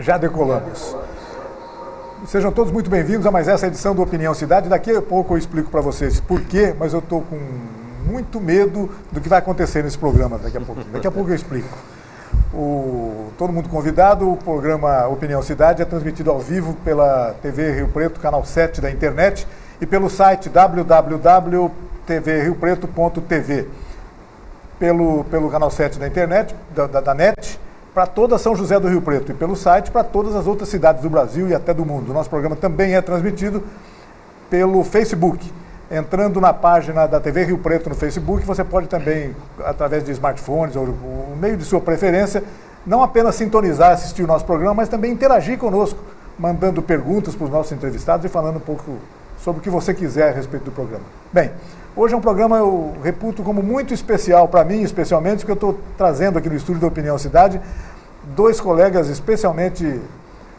Já decolamos. Sejam todos muito bem-vindos a mais essa edição do Opinião Cidade. Daqui a pouco eu explico para vocês por quê, mas eu estou com muito medo do que vai acontecer nesse programa daqui a pouquinho. Daqui a pouco eu explico. Todo mundo convidado, o programa Opinião Cidade é transmitido ao vivo pela TV Rio Preto, canal 7 da internet, e pelo site www.tvriopreto.tv. Pelo canal 7 da internet, da NET, para toda São José do Rio Preto, e pelo site para todas as outras cidades do Brasil e até do mundo. O nosso programa também é transmitido pelo Facebook. Entrando na página da TV Rio Preto no Facebook, você pode também, através de smartphones ou o meio de sua preferência, não apenas sintonizar, assistir o nosso programa, mas também interagir conosco, mandando perguntas para os nossos entrevistados e falando um pouco sobre o que você quiser a respeito do programa. Bem, hoje é um programa, eu reputo como muito especial para mim, especialmente, porque eu estou trazendo aqui no estúdio da Opinião Cidade dois colegas especialmente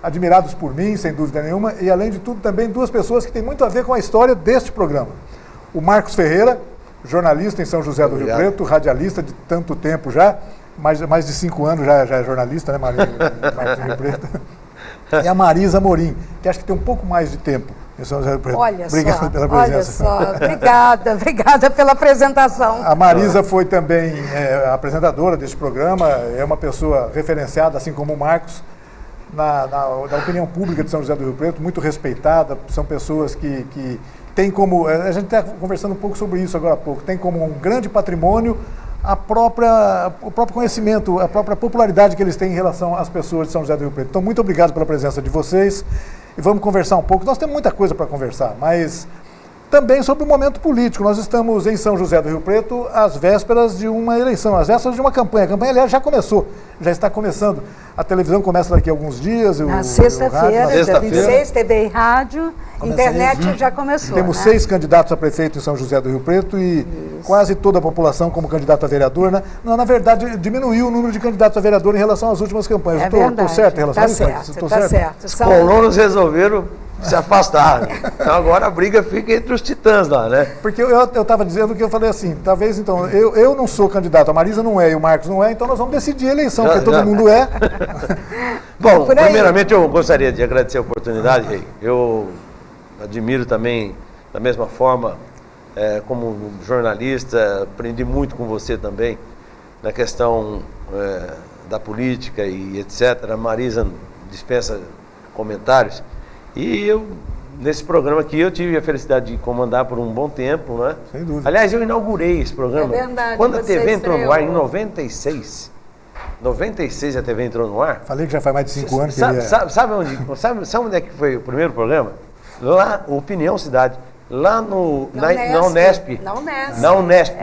admirados por mim, sem dúvida nenhuma, e além de tudo também duas pessoas que têm muito a ver com a história deste programa. O Marcos Ferreira, jornalista em São José do Rio Preto, radialista de tanto tempo já, mais de 5 anos já é jornalista, né, Marcos do Rio Preto? E a Marisa Morim, que acho que tem um pouco mais de tempo. Olha obrigado só, pela presença. olha só, obrigada pela apresentação. A Marisa foi também apresentadora deste programa, é uma pessoa referenciada, assim como o Marcos, da opinião pública de São José do Rio Preto, muito respeitada, são pessoas que têm como, a gente está conversando um pouco sobre isso agora há pouco, tem como um grande patrimônio o próprio conhecimento, a própria popularidade que eles têm em relação às pessoas de São José do Rio Preto. Então, muito obrigado pela presença de vocês e vamos conversar um pouco. Nós temos muita coisa para conversar, mas também sobre o momento político. Nós estamos em São José do Rio Preto às vésperas de uma eleição, às vésperas de uma campanha. A campanha, aliás, já começou, já está começando. A televisão começa daqui a alguns dias. Na sexta-feira, dia 26, TV e rádio, internet já começou. Temos 6 candidatos a prefeito em São José do Rio Preto e quase toda a população como candidato a vereador. Né? Não, na verdade, diminuiu o número de candidatos a vereador em relação às últimas campanhas. Estou certo em relação a isso? Está certo. Os colonos resolveram se afastar. Então agora a briga fica entre os titãs lá, né? Porque eu estava dizendo que eu falei assim, talvez então, eu não sou candidato, a Marisa não é e o Marcos não é, então nós vamos decidir a eleição, porque todo mundo é. Bom, primeiramente eu gostaria de agradecer a oportunidade, Rei. Eu admiro também, da mesma forma, como jornalista, aprendi muito com você também, na questão da política e etc. A Marisa dispensa comentários. E eu, nesse programa aqui, eu tive a felicidade de comandar por um bom tempo, né? Sem dúvida. Aliás, eu inaugurei esse programa. É verdade. Quando a TV entrou no ar, em 96. 96 a TV entrou no ar. Falei que já faz mais de 5 anos que sabe onde é que foi o primeiro programa? Lá, Opinião Cidade. Lá na Unesp. Na Unesp.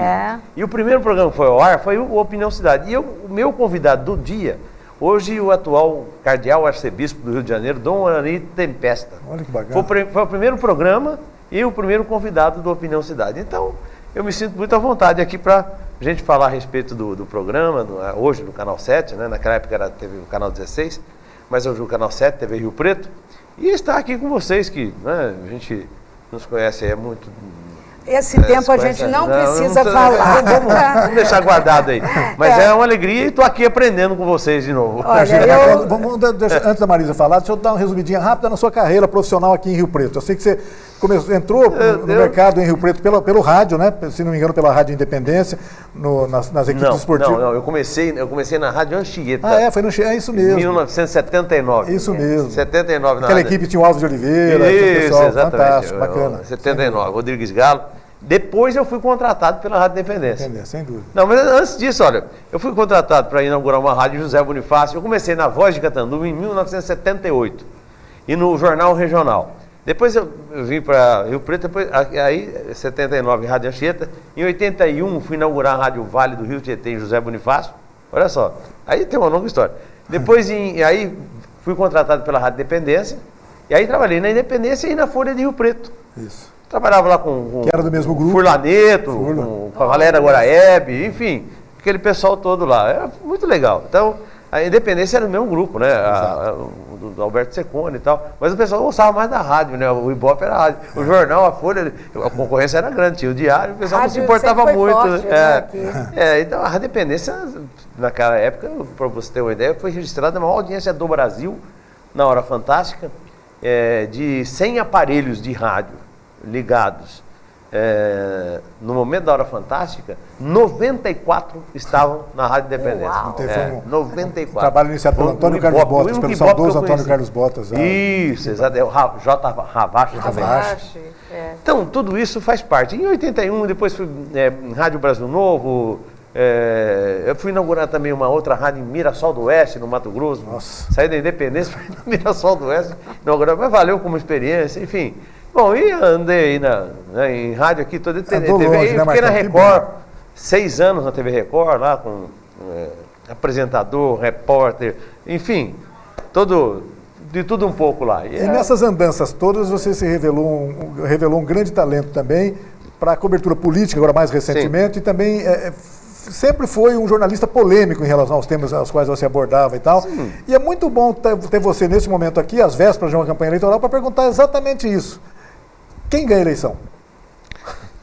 E o primeiro programa que foi ao ar foi o Opinião Cidade. E o meu convidado do dia... Hoje, o atual cardeal arcebispo do Rio de Janeiro, Dom Ari Tempesta. Olha que bacana. Foi o primeiro programa e o primeiro convidado do Opinião Cidade. Então, eu me sinto muito à vontade aqui para a gente falar a respeito do programa, hoje no Canal 7, né? Naquela época teve o Canal 16, mas hoje o Canal 7, TV Rio Preto. E estar aqui com vocês, que né, a gente nos conhece muito... Esse tempo a gente não precisa falar. Vamos deixar guardado aí. Mas é uma alegria e estou aqui aprendendo com vocês de novo. Olha, antes da Marisa falar, deixa eu dar uma resumidinha rápida na sua carreira profissional aqui em Rio Preto. Eu sei que você entrou no mercado em Rio Preto pelo rádio, né? Se não me engano, pela Rádio Independência, nas equipes esportivas. Não, eu comecei na Rádio Anchieta. Foi no Anchieta, é isso mesmo. 1979. Isso mesmo. 79 na Aquela equipe tinha o Alves de Oliveira, isso, pessoal, exatamente. fantástico, bacana. 79, Rodrigues Galo. Depois eu fui contratado pela Rádio Independência. Sem dúvida. Não, mas antes disso, olha, eu fui contratado para inaugurar uma rádio José Bonifácio. Eu comecei na Voz de Catanduva em 1978 e no Jornal Regional. Depois eu vim para Rio Preto, aí 79 Rádio Anchieta. Em 81 fui inaugurar a Rádio Vale do Rio Tietê em José Bonifácio. Olha só, aí tem uma longa história. Depois aí fui contratado pela Rádio Independência e aí trabalhei na Independência e na Folha de Rio Preto. Isso. Trabalhava lá com que era do mesmo grupo. Furlaneto, com a Valéria Goraeb, enfim, aquele pessoal todo lá. Era muito legal. Então, a Independência era do mesmo grupo, né? Do Alberto Secone e tal. Mas o pessoal gostava mais da rádio, né? O Ibope era a rádio. O jornal, a Folha, a concorrência era grande. Tinha o diário, o pessoal não se importava muito. Forte, então, a Independência, naquela época, para você ter uma ideia, foi registrada a maior audiência do Brasil na Hora Fantástica, de 100 aparelhos de rádio ligados no momento da Hora Fantástica, 94 estavam na Rádio Independência. 94. Trabalho iniciado pelo Antônio Carlos Botas, pelo saudoso Antônio Carlos Botas. Isso, exato. J. Ravache também. Então, tudo isso faz parte. Em 81, depois fui em Rádio Brasil Novo. Eu fui inaugurar também uma outra rádio em Mirassol do Oeste, no Mato Grosso. Nossa. Saí da Independência para Mirassol do Oeste, inaugurar, mas valeu como experiência, enfim. Bom, e andei em rádio aqui, toda TV, longe, né, fiquei na Record, 6 anos na TV Record, lá com apresentador, repórter, enfim, de tudo um pouco lá. E nessas andanças todas você se revelou um grande talento também para a cobertura política, agora mais recentemente, Sim. E também sempre foi um jornalista polêmico em relação aos temas aos quais você abordava e tal. Sim. E é muito bom ter você nesse momento aqui, às vésperas de uma campanha eleitoral, para perguntar exatamente isso. Quem ganha a eleição?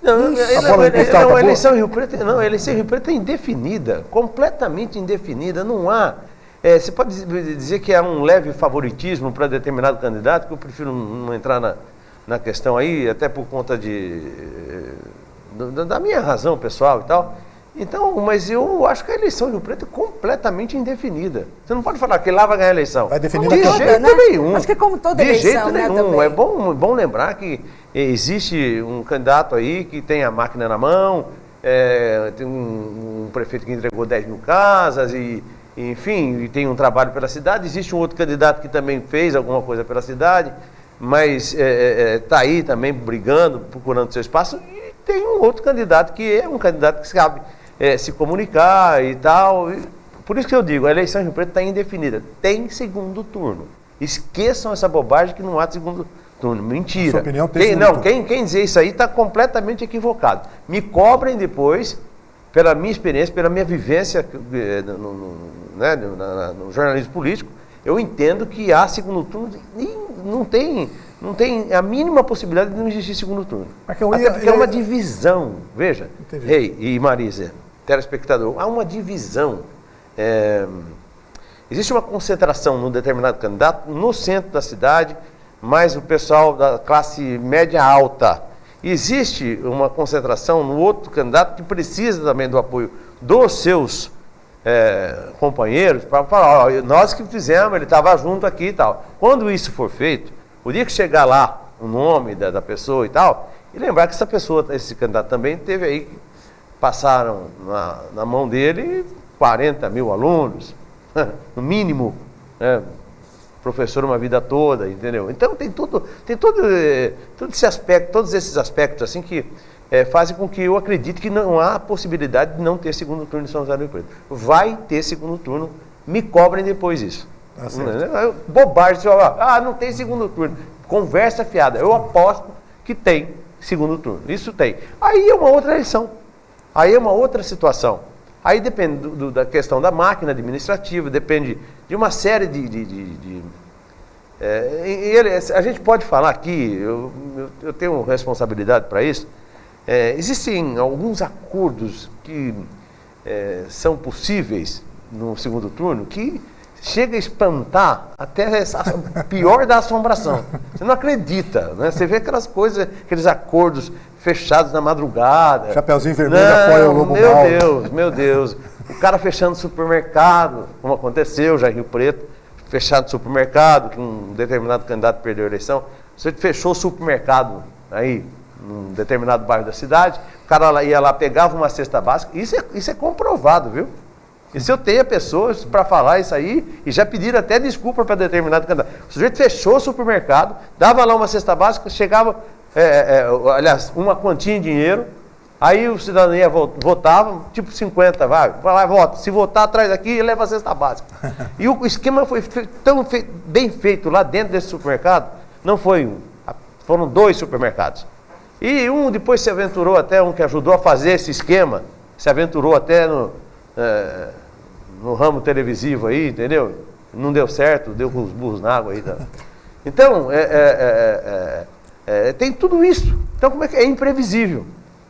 A eleição em Rio Preto é indefinida, completamente indefinida. Não há. Você pode dizer que há um leve favoritismo para determinado candidato, que eu prefiro não entrar na questão aí, até por conta da minha razão pessoal e tal. Então, mas eu acho que a eleição em Rio Preto é completamente indefinida. Você não pode falar que lá vai ganhar a eleição. Vai definir de jeito nenhum. Acho que como toda eleição, de jeito nenhum. Também. É bom lembrar que existe um candidato aí que tem a máquina na mão, tem um prefeito que entregou 10 mil casas, enfim, e tem um trabalho pela cidade. Existe um outro candidato que também fez alguma coisa pela cidade, mas está aí também brigando, procurando seu espaço. E tem um outro candidato que é um candidato que sabe se comunicar e tal. Por isso que eu digo, a eleição em Rio Preto está indefinida. Tem segundo turno. Esqueçam essa bobagem que não há segundo turno. Mentira. Sua opinião tem segundo turno. Quem dizer isso aí está completamente equivocado. Me cobrem depois, pela minha experiência, pela minha vivência no jornalismo político, eu entendo que há segundo turno e não tem a mínima possibilidade de não existir segundo turno. Até porque é uma divisão. Veja, Rei e Marisa, telespectador, há uma divisão. Existe uma concentração num determinado candidato no centro da cidade, mas o pessoal da classe média alta. Existe uma concentração no outro candidato que precisa também do apoio dos seus companheiros para falar, nós que fizemos, ele estava junto aqui e tal. Quando isso for feito, o dia que chegar lá o nome da pessoa e tal, e lembrar que esse candidato também teve aí, passaram na mão dele 40 mil alunos, no mínimo, professor uma vida toda, entendeu? Então tem todo esse aspecto, todos esses aspectos assim que fazem com que eu acredite que não há possibilidade de não ter segundo turno em São José do Rio Preto. Vai ter segundo turno, me cobrem depois isso. Bobagem, você fala, não tem segundo turno. Conversa fiada. Eu aposto que tem segundo turno. Isso tem. Aí é uma outra eleição. Aí é uma outra situação. Aí depende da questão da máquina administrativa, depende de uma série a gente pode falar aqui, eu tenho responsabilidade para isso. Existem alguns acordos que são possíveis no segundo turno que chega a espantar até a pior da assombração. Você não acredita, né? Você vê aquelas coisas, aqueles acordos fechados na madrugada. Chapeuzinho vermelho apoia o lobo mau. Meu Deus. O cara fechando supermercado, como aconteceu já em Rio Preto, fechado supermercado, que um determinado candidato perdeu a eleição. Você fechou o supermercado aí, num determinado bairro da cidade, o cara ia lá, pegava uma cesta básica. Isso é comprovado, viu? E se eu tenho pessoas para falar isso aí, e já pediram até desculpa para determinado candidato. O sujeito fechou o supermercado, dava lá uma cesta básica, chegava, aliás, uma quantia em dinheiro, aí o cidadão ia votava, tipo 50, vai lá, vota. Se votar atrás daqui, leva a cesta básica. E o esquema foi tão bem feito lá dentro desse supermercado, não foi um, foram 2 supermercados. E um depois se aventurou até, um que ajudou a fazer esse esquema, se aventurou até no ramo televisivo aí, entendeu? Não deu certo, deu com os burros na água aí. Tá? Então, tem tudo isso. Então, como é que é imprevisível?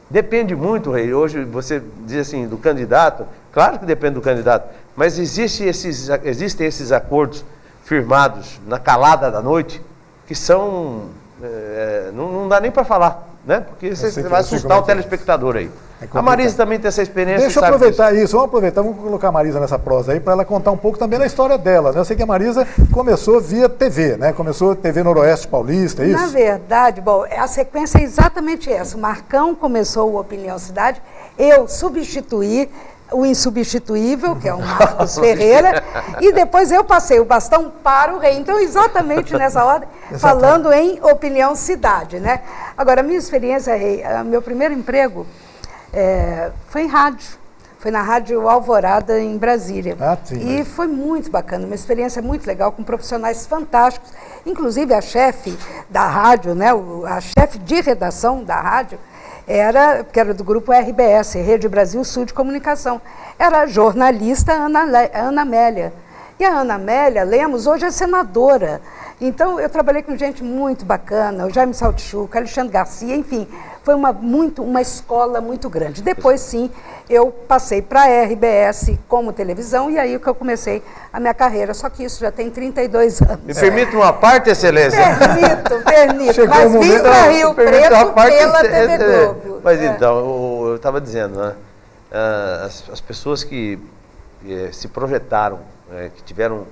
Depende muito, Rei. Hoje você diz assim, do candidato, claro que depende do candidato, mas existem esses acordos firmados na calada da noite, que são... não dá nem para falar, né? Porque você vai assustar o telespectador aí. A Marisa também tem essa experiência. Deixa eu aproveitar isso, vamos colocar a Marisa nessa prosa aí para ela contar um pouco também da história dela, né? Eu sei que a Marisa começou via TV, né? Começou TV Noroeste Paulista, é isso? Na verdade, a sequência é exatamente essa. O Marcão começou o Opinião Cidade, eu substituí o insubstituível, que é o Marcos Ferreira, e depois eu passei o bastão para o rei. Então, exatamente nessa ordem, falando em Opinião Cidade, né? Agora, a minha experiência, rei, meu primeiro emprego foi em rádio. Foi na Rádio Alvorada, em Brasília. Sim, e foi muito bacana, uma experiência muito legal, com profissionais fantásticos. Inclusive, a chefe da rádio, né, a chefe de redação da rádio, que era do grupo RBS, Rede Brasil Sul de Comunicação. Era a jornalista Ana Amélia. E a Ana Amélia Lemos hoje é senadora. Então, eu trabalhei com gente muito bacana, o Jaime Saltichuca, Alexandre Garcia, enfim, foi uma escola muito grande. Depois, sim, eu passei para a RBS como televisão, e aí que eu comecei a minha carreira, só que isso já tem 32 anos. Me permite uma parte, Excelência? Permito, mas vim para Rio Preto pela TV Globo. Mas então, eu estava dizendo, né, as pessoas que se projetaram, que tiveram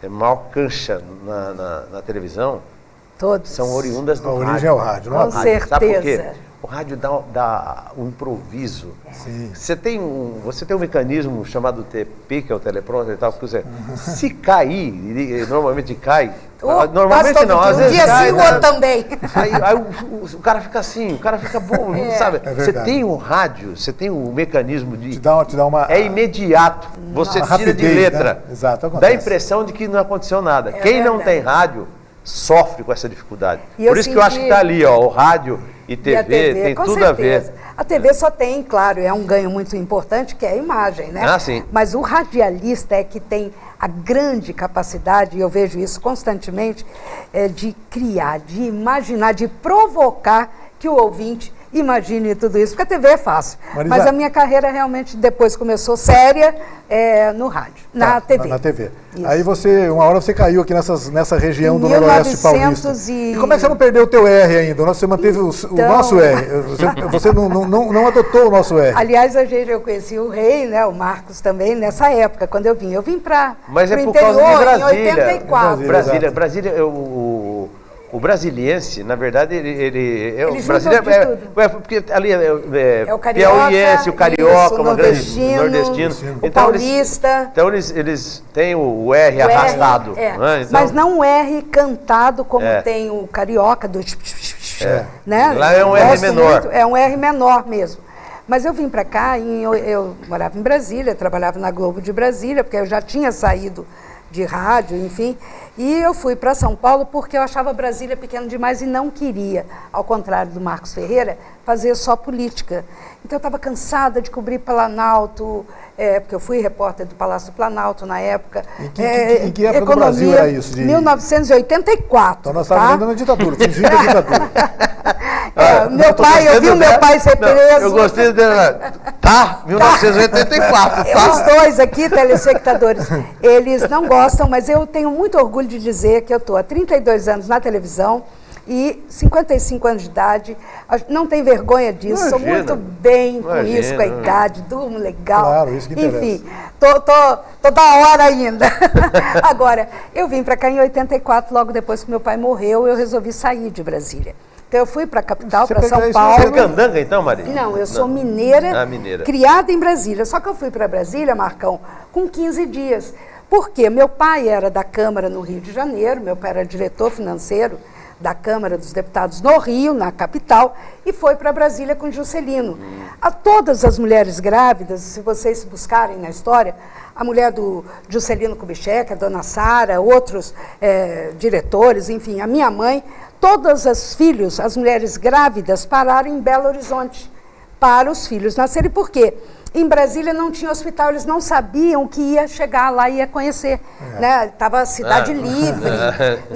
maior cancha na televisão, todos são oriundas do rádio. A origem é o rádio, não é? Com certeza. Sabe por quê? O rádio dá um improviso. Sim. Você tem um mecanismo chamado TP, que é o teleprompter e tal, que você, se cair, normalmente cai, normalmente não, às vezes cai. Dia também. Aí o cara fica assim, o cara fica bom, sabe? Você tem um rádio, você tem um mecanismo de... Te dá uma... É imediato, você tira rapidez, de letra. Né? Exato, dá a impressão de que não aconteceu nada. Quem não tem rádio sofre com essa dificuldade. Por isso que eu acho que está ali, ó, o rádio e TV, tem tudo a ver. A TV só tem, claro, é um ganho muito importante, que é a imagem, né? Sim. Mas o radialista é que tem a grande capacidade, e eu vejo isso constantemente, de criar, de imaginar, de provocar que o ouvinte imagine tudo isso, porque a TV é fácil. Marisa, mas a minha carreira realmente depois começou séria no rádio, na TV. Na TV. Isso. Aí uma hora você caiu aqui nessa região do Noroeste Paulista. E como é que você não perdeu o teu R ainda? Você manteve o nosso R. Você não adotou o nosso R. Aliás, eu conheci o rei, né, o Marcos também, nessa época, quando eu vim. Eu vim para Mas é por interior, causa de Brasília. em 84. Brasília, o brasiliense, na verdade, ele Brasília porque ali é o carioca, o carioca, isso, uma grande nordestino, o então paulista. Eles têm o R arrastado, né? Então, mas não o R cantado como tem o carioca do né? Lá é um R menor. É um R menor mesmo. Mas eu vim para cá, eu morava em Brasília, trabalhava na Globo de Brasília, porque eu já tinha saído de rádio, enfim, e eu fui para São Paulo porque eu achava Brasília pequeno demais e não queria, ao contrário do Marcos Ferreira, fazer só política. Então eu estava cansada de cobrir Planalto, porque eu fui repórter do Palácio do Planalto na época. Em que época do Brasil era isso? 1984. Então nós estávamos ainda na ditadura, fingindo a ditadura. Eu vi o meu pai ser preso. Eu gostei dela. 1984. Os dois aqui, telespectadores, eles não gostam, mas eu tenho muito orgulho de dizer que eu estou há 32 anos na televisão e 55 anos de idade. Não tenho vergonha disso, sou muito bem com isso, com a idade, durmo legal. Claro, isso que interessa. Enfim, tô da hora ainda. Agora, eu vim para cá em 84, logo depois que meu pai morreu, eu resolvi sair de Brasília. Então eu fui para a capital, para São Paulo. Você é candanga então, Maria? Não, eu sou mineira, criada em Brasília. Só que eu fui para Brasília, Marcão, com 15 dias. Por quê? Meu pai era da Câmara no Rio de Janeiro, meu pai era diretor financeiro da Câmara dos Deputados no Rio, na capital, e foi para Brasília com Juscelino. A todas as mulheres grávidas, se vocês buscarem na história, a mulher do Juscelino Kubitschek, a dona Sara, outros diretores, enfim, a minha mãe, todas as filhos, as mulheres grávidas, pararam em Belo Horizonte para os filhos nascerem. Por quê? Em Brasília não tinha hospital, eles não sabiam que ia chegar lá e ia conhecer. Estava a Cidade Livre,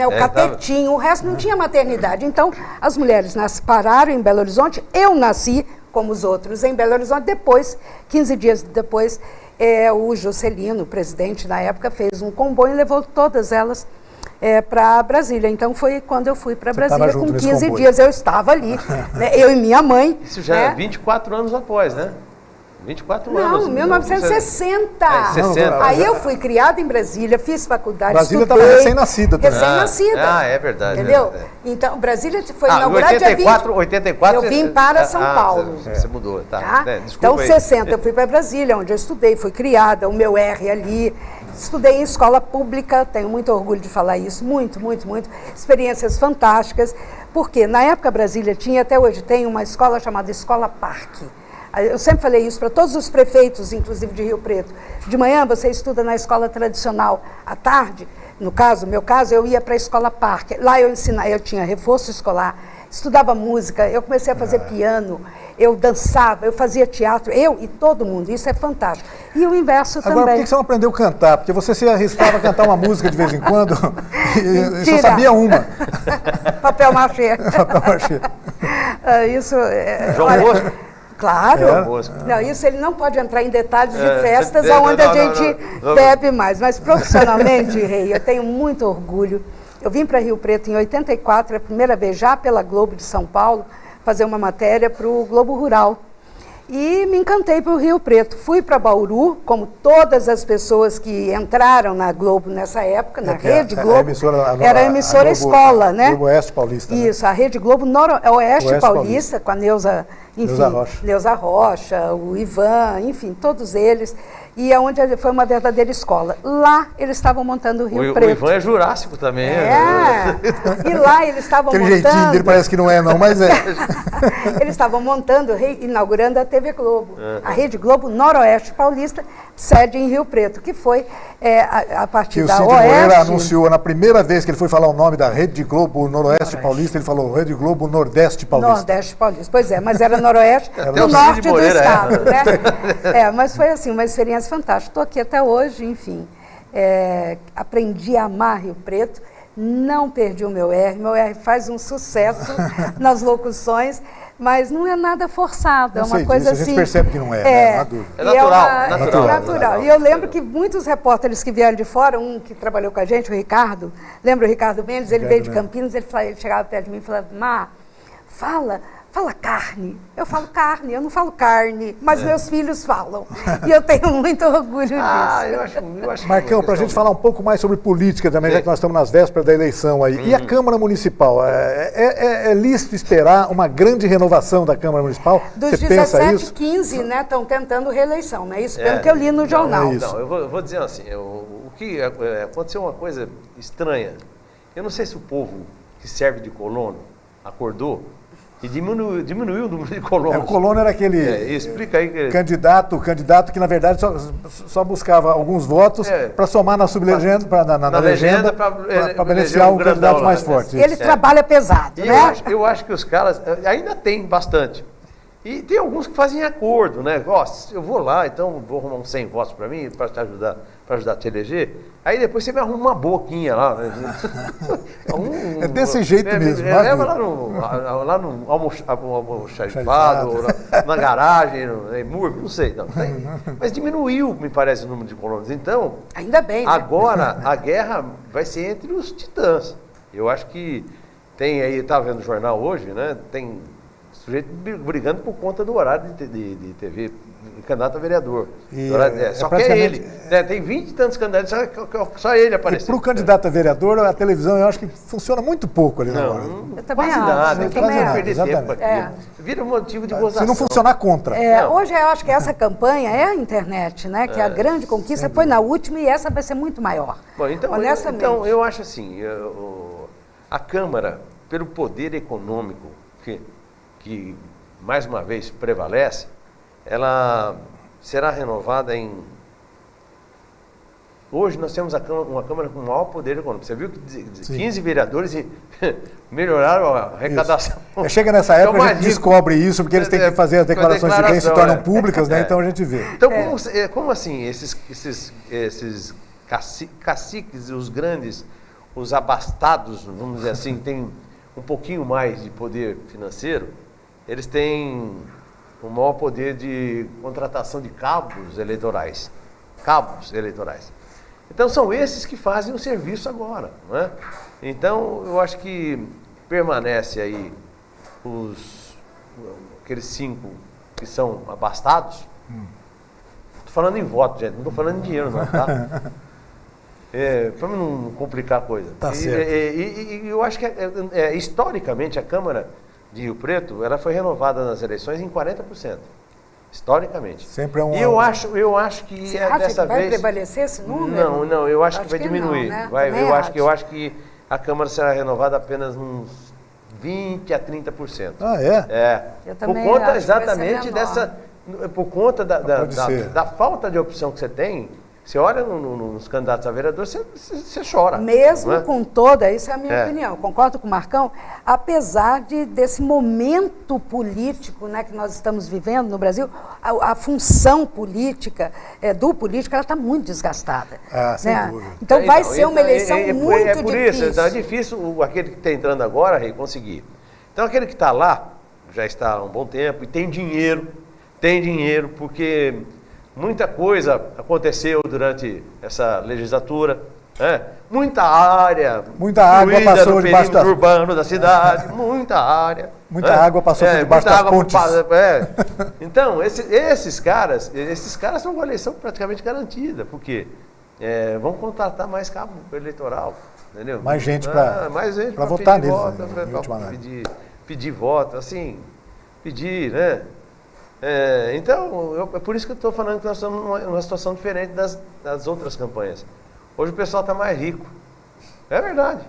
o Catetinho, o resto não tinha maternidade. Então, as mulheres pararam em Belo Horizonte, eu nasci como os outros, em Belo Horizonte. Depois, 15 dias depois, o Juscelino, o presidente na época, fez um comboio e levou todas elas para Brasília. Então foi quando eu fui para Brasília com 15 dias. Eu estava ali, né, eu e minha mãe. Isso já é 24 anos após, né? 24 anos. Não, 1960. 60. Aí eu fui criada em Brasília, fiz faculdade, Brasília estava recém-nascida também. Recém-nascida. É verdade. Entendeu? Então, Brasília foi inaugurada dia 84. Eu vim para São Paulo. Você mudou, tá? Então, 60, eu fui para Brasília, onde eu estudei, fui criada, o meu R ali. Estudei em escola pública, tenho muito orgulho de falar isso, muito. Experiências fantásticas, porque na época Brasília tinha, até hoje tem, uma escola chamada Escola Parque. Eu sempre falei isso para todos os prefeitos, inclusive de Rio Preto. De manhã você estuda na escola tradicional, à tarde, no meu caso, eu ia para a Escola Parque. Lá eu tinha reforço escolar, estudava música, eu comecei a fazer piano, eu dançava, eu fazia teatro, eu e todo mundo, isso é fantástico. E o inverso também. Agora, por que você não aprendeu a cantar? Porque você se arriscava a cantar uma música de vez em quando, e só sabia uma. Papel machê. Papel machê. Isso João Bosco. Claro. Não, isso ele não pode entrar em detalhes de festas onde a gente bebe mais. Mas profissionalmente, Rei, eu tenho muito orgulho. Eu vim para Rio Preto em 84, a primeira vez já pela Globo de São Paulo, fazer uma matéria para o Globo Rural. E me encantei por Rio Preto. Fui para Bauru, como todas as pessoas que entraram na Globo nessa época, na Rede Globo. Era a emissora escola, né? Globo Oeste Paulista. Isso, né? A Rede Globo Noroeste Paulista, com a Neuza, enfim, Neuza Rocha, o Ivan, enfim, todos eles. E onde foi uma verdadeira escola. Lá eles estavam montando o Rio Preto. O Ivan é jurássico também. E lá eles estavam montando... Aquele jeitinho dele parece que não é não, mas é. Eles estavam montando, inaugurando a TV Globo. A Rede Globo Noroeste Paulista, sede em Rio Preto, que foi a partir da Oeste... o Cid Moreira anunciou, na primeira vez que ele foi falar o nome da Rede Globo Noroeste Paulista, ele falou Rede Globo Nordeste Paulista. Nordeste Paulista, pois é, mas era Noroeste, no norte do estado, né? Mas foi assim, uma experiência fantástica. Estou aqui até hoje, enfim. Aprendi a amar Rio Preto, não perdi o meu R faz um sucesso nas locuções, mas não é nada forçado, é uma coisa assim... A gente percebe que não né? É natural. E eu lembro que muitos repórteres que vieram de fora, um que trabalhou com a gente, o Ricardo, lembra o Ricardo Mendes? Ele veio de Campinas, ele chegava perto de mim e falava, Má, fala carne. Eu falo carne, eu não falo carne, mas meus filhos falam. E eu tenho muito orgulho disso. Eu acho Marcão, para a gente falar um pouco mais sobre política também, já que nós estamos nas vésperas da eleição aí. E a Câmara Municipal? É lícito esperar uma grande renovação da Câmara Municipal? Dos 17, 15, né, estão tentando reeleição, não é isso? Pelo que eu li no jornal. Não, eu vou dizer assim, aconteceu uma coisa estranha. Eu não sei se o povo que serve de colono acordou e diminuiu o número de colonos. O colono era aquele explica aí, candidato que, na verdade, só buscava alguns votos para somar na sublegenda, na legenda, para beneficiar um candidato mais forte. Ele trabalha pesado, né? Eu acho que os caras ainda tem bastante. E tem alguns que fazem acordo, né? Eu vou lá, então vou arrumar uns 100 votos para mim, para te ajudar, para ajudar a te eleger. Aí depois você me arruma uma boquinha lá. Né? É desse jeito mesmo. Leva lá no almoxarifado, na garagem, em Murgo, não sei. Não, mas diminuiu, me parece, o número de colonos. Então, ainda bem, né? Agora a guerra vai ser entre os titãs. Eu acho que tem aí, estava vendo o jornal hoje, né? Tem sujeito brigando por conta do horário de TV, candidato a vereador. Só que é ele. Tem 20 e tantos candidatos, só ele apareceu. Para o candidato a vereador, a televisão, eu acho que funciona muito pouco ali na hora. Eu também acho. Eu também acho. Perder tempo aqui. Vira motivo de gozação. Se não funcionar, contra. Hoje eu acho que essa campanha é a internet, né? Que a grande conquista foi na última e essa vai ser muito maior. Bom, honestamente. Então, eu acho assim, a Câmara, pelo poder econômico que mais uma vez prevalece, ela será renovada Hoje nós temos uma Câmara com maior poder econômico. Você viu que 15 vereadores melhoraram a arrecadação. Chega nessa época, a gente descobre isso, porque eles têm que fazer as declarações de quem se tornam públicas, né? Então a gente vê. Então, como assim, esses caciques, os grandes, os abastados, vamos dizer assim, têm um pouquinho mais de poder financeiro, eles têm o maior poder de contratação de cabos eleitorais. Cabos eleitorais. Então são esses que fazem o serviço agora, não é? Então eu acho que permanece aí aqueles 5 que são abastados. Estou falando em voto, gente, não estou falando em dinheiro não, tá? Para não complicar a coisa. Tá certo. E eu acho que historicamente a Câmara de Rio Preto ela foi renovada nas eleições em 40%. Historicamente. Sempre é um. E eu acho que Você acha dessa que vai vez. prevalecer esse número? Não, eu acho que vai diminuir. Não, né? Eu acho que a Câmara será renovada apenas uns 20% a 30%. Ah, é? Eu Por também conta acho exatamente que vai ser menor. por conta Pode ser. da falta de opção que você tem. Você olha nos candidatos a vereador, você chora. Mesmo não é? com toda, isso é a minha opinião, concordo com o Marcão, apesar desse momento político, né, que nós estamos vivendo no Brasil, a função política do político, ela está muito desgastada. Sem né? dúvida. Então vai ser uma eleição muito É por difícil. isso, então é difícil aquele que está entrando agora conseguir. Então aquele que está lá, já está há um bom tempo e tem dinheiro, porque muita coisa aconteceu durante essa legislatura, né? Muita água passou no debaixo perímetro urbano da cidade, muita área. Muita água passou por debaixo das pontes. Então, esses caras são uma eleição praticamente garantida, porque vão contratar mais cabo eleitoral, entendeu? Mais gente para votar neles, pedir voto, assim, né? Então, é por isso que eu estou falando que nós estamos numa situação diferente das outras campanhas. Hoje o pessoal está mais rico. É verdade.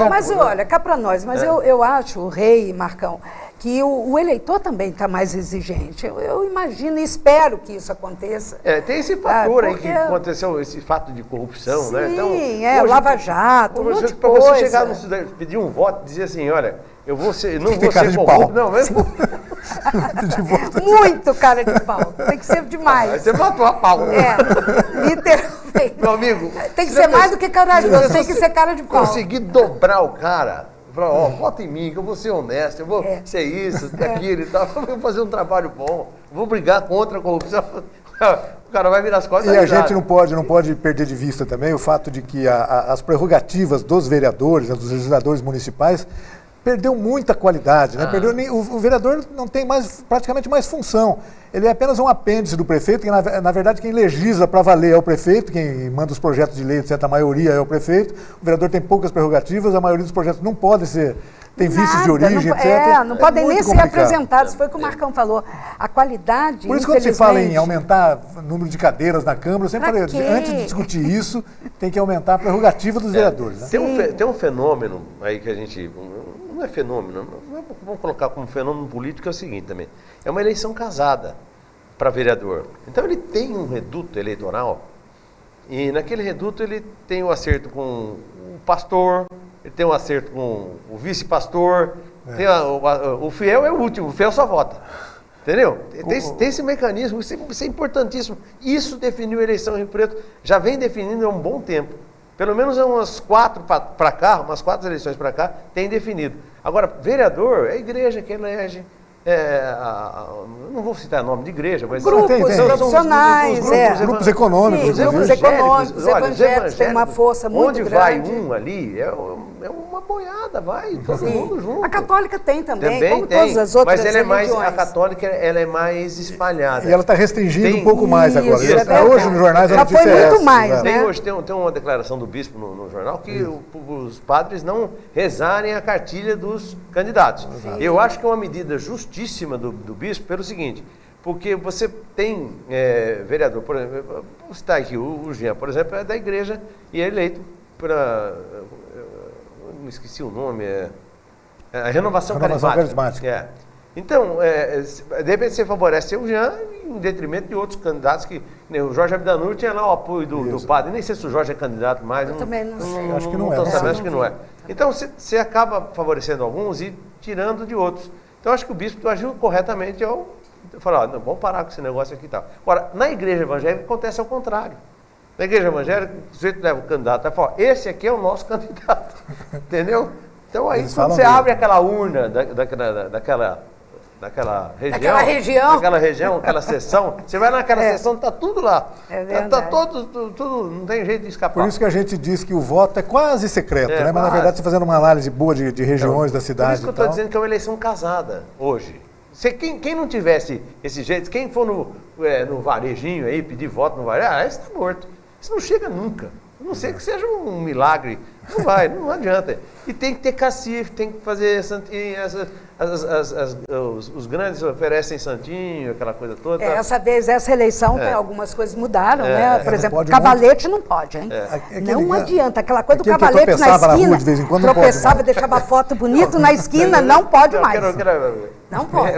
Mas olha, cá para nós, eu acho, o Rei, Marcão, que o eleitor também está mais exigente. Eu imagino e espero que isso aconteça. Tem esse fator aí que aconteceu, esse fato de corrupção, sim, né? Então, hoje, Lava Jato, um monte de para coisa. você chegar no cidadão, pedir um voto, dizer assim, olha, não vou ser corrupto, não, mas... Muito cara de pau. Tem que ser demais. Você matou a pau. Literalmente. Meu amigo. Tem que ser mais do que corajoso, tem que ser cara de pau. Conseguir dobrar o cara, falar, vota em mim, que eu vou ser honesto, eu vou ser isso, aquilo e tal, eu vou fazer um trabalho bom, vou brigar contra a corrupção. O cara vai virar as costas. E a gente não pode perder de vista também o fato de que as prerrogativas dos vereadores, dos legisladores municipais, perdeu muita qualidade, né? O vereador não tem praticamente mais função. Ele é apenas um apêndice do prefeito, que na verdade quem legisla para valer é o prefeito, quem manda os projetos de lei, etc., a maioria é o prefeito. O vereador tem poucas prerrogativas, a maioria dos projetos não podem ser, tem vícios de origem, etc. Não podem nem ser apresentados, foi o que o Marcão falou. A qualidade, por isso quando se fala em aumentar o número de cadeiras na Câmara, eu sempre falei, antes de discutir isso, tem que aumentar a prerrogativa dos vereadores. Né? Tem um fenômeno aí que a gente... Não é fenômeno, vamos colocar como fenômeno político, é o seguinte também. É uma eleição casada para vereador. Então ele tem um reduto eleitoral e naquele reduto ele tem o acerto com o pastor, ele tem o acerto com o vice-pastor, o fiel é o último, o fiel só vota. Entendeu? Tem esse mecanismo, isso é importantíssimo. Isso definiu a eleição em Rio Preto, já vem definindo há um bom tempo. Pelo menos umas 4 para cá, umas 4 eleições para cá, tem definido. Agora, vereador é a igreja que elege. Não vou citar nome de igreja, mas... Grupos profissionais, grupos econômicos. Sim, grupos econômicos, os evangélicos têm uma força muito grande. Onde vai um ali, é uma boiada, vai todo mundo junto. A católica tem também como todas as outras mas a católica ela é mais espalhada. E ela está restringindo um pouco mais agora. Hoje nos jornais a já notícia foi muito mais, né? Hoje tem uma declaração do bispo no jornal que os padres não rezarem a cartilha dos candidatos. Eu acho que é uma medida justíssima do bispo pelo seguinte, porque você tem vereador, por exemplo, vou citar aqui, o Jean, por exemplo, é da igreja e é eleito para... me esqueci o nome, a Renovação Carismática. Então, de repente você favorece o Jean em detrimento de outros candidatos que... O Jorge Abdanur tinha lá o apoio do padre, nem sei se o Jorge é candidato mais. Eu também não sei. Acho que não é. Acho que não é. Então, você acaba favorecendo alguns e tirando de outros. Então, acho que o bispo agiu corretamente ao falar, não, vamos parar com esse negócio aqui e tal. Agora, na igreja evangélica acontece ao contrário. Na igreja evangélica, o sujeito leva o candidato e fala, esse aqui é o nosso candidato. Entendeu? Então, aí, quando você abre aquela urna, naquela região. Naquela região, aquela seção. Você vai naquela seção, está tudo lá. É verdade. Tá tudo, não tem jeito de escapar. Por isso que a gente diz que o voto é quase secreto, né? Mas na verdade você fazendo uma análise boa de regiões da cidade. Por isso que eu estou dizendo que é uma eleição casada hoje. Quem não tivesse esse jeito, quem for no varejinho aí, pedir voto no varejo, esse está morto. Isso não chega nunca. A não ser que seja um milagre. Não vai, não adianta. E tem que ter cacife, tem que fazer santinho, os grandes oferecem santinho, aquela coisa toda. Essa eleição tem algumas coisas mudaram, né? Por exemplo, cavalete não pode, hein? Não adianta. Aquela coisa do cavalete na esquina, de vez em quando tropeçava, deixava a foto bonito na esquina, não pode mais. Não pode.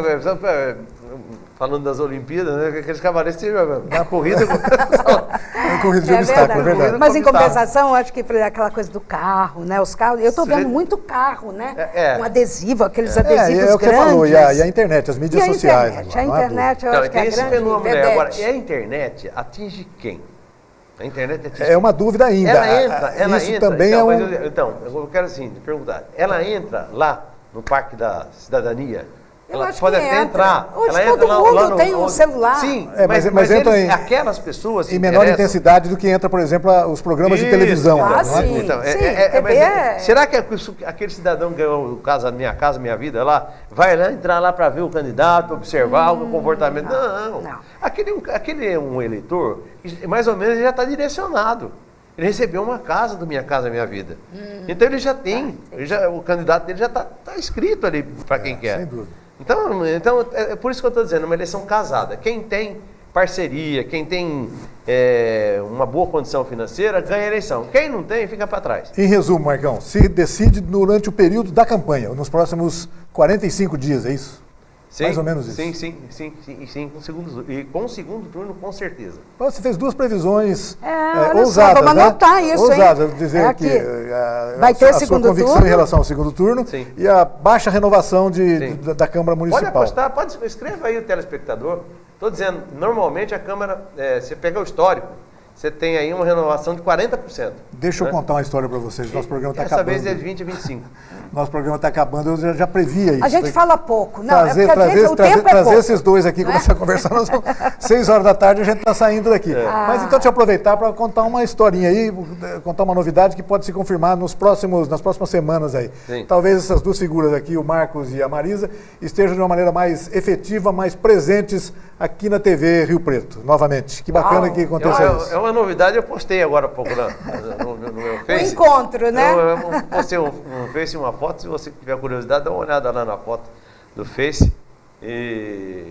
Falando das Olimpíadas, né? Aqueles cavaletes na corrida. Corrida de obstáculo, é verdade. Mas em compensação, eu acho que aquela coisa do carro, né? Os carros, eu estou vendo muito carro, né? Com adesivo, aqueles adesivos é o que grandes. Você falou, e a internet, as mídias sociais. A internet, eu acho que é esse grande fenômeno, vedete. Agora, e a internet atinge quem? A internet atinge É uma dúvida ainda. Ela Isso entra. também Então, eu quero assim, te perguntar. Ela entra lá no Parque da Cidadania? Ela pode até entrar. Hoje ela todo entra mundo tem um celular. Sim, mas entra aquelas pessoas em menor intensidade do que entra, por exemplo, os programas de televisão. Sim. Então, TV será que aquele cidadão que ganhou a Minha Casa Minha Vida lá, vai lá entrar lá para ver o candidato, observar o comportamento? Não. Aquele é um eleitor, mais ou menos ele já está direcionado. Ele recebeu uma casa do Minha Casa Minha Vida. Então ele já tem, o candidato dele já está escrito ali para quem quer. Sem dúvida. Então é por isso que eu estou dizendo, uma eleição casada. Quem tem parceria, quem tem uma boa condição financeira, ganha a eleição. Quem não tem, fica para trás. Em resumo, Marcão, se decide durante o período da campanha, nos próximos 45 dias, é isso? Sim, mais ou menos isso. Sim, com o segundo turno, com certeza. Você fez duas previsões ousadas, vamos anotar isso, ousadas, dizer que vai ter a sua convicção turno? em relação ao segundo turno e a baixa renovação da Câmara Municipal. Pode apostar, escreva aí o telespectador. Estou dizendo, normalmente a Câmara, você pega o histórico, você tem aí uma renovação de 40%. Deixa eu contar uma história para vocês. Nosso programa está acabando. Dessa vez é de 20 a 25. Nosso programa está acabando, eu já previa isso. A gente fala pouco. Não, trazer esses dois aqui, começar a conversar. 6 horas da tarde a gente está saindo daqui. Mas então deixa eu aproveitar para contar uma historinha aí, contar uma novidade que pode se confirmar nas próximas semanas aí. Sim. Talvez essas duas figuras aqui, o Marcos e a Marisa, estejam de uma maneira mais efetiva, mais presentes aqui na TV Rio Preto, novamente. Que bacana que aconteceu isso. É uma novidade, eu postei agora há pouco no meu Face. Um encontro, né? Eu postei um Face, uma foto, se você tiver curiosidade, dá uma olhada lá na foto do Face. E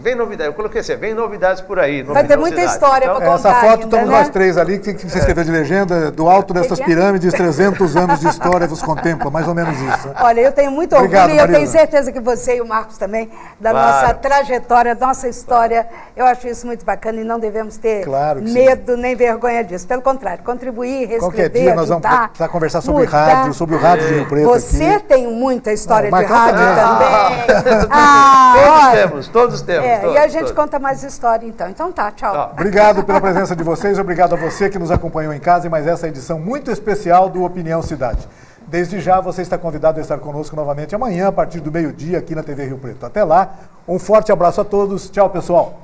vem novidade, eu coloquei assim, vem novidades por aí. Vai ter muita história para contar. Essa foto, ainda, estamos né? nós três ali, que você escreveu de legenda, do alto dessas pirâmides, 300 anos de história vos contempla, mais ou menos isso. Olha, eu tenho muito orgulho e eu tenho certeza que você e o Marcos também, da nossa trajetória, nossa história, eu acho isso muito bacana e não devemos ter medo nem vergonha disso. Pelo contrário, contribuir, reescrever, qualquer dia nós vamos precisar conversar sobre rádio, sobre o rádio de Rio Preto. Você tem muita história de rádio também. Todos temos. E a gente conta mais história então. Então tá, tchau. Obrigado pela presença de vocês, obrigado a você que nos acompanhou em casa em mais essa edição muito especial do Opinião Cidade. Desde já você está convidado a estar conosco novamente amanhã, a partir do meio-dia, aqui na TV Rio Preto. Até lá, um forte abraço a todos. Tchau, pessoal.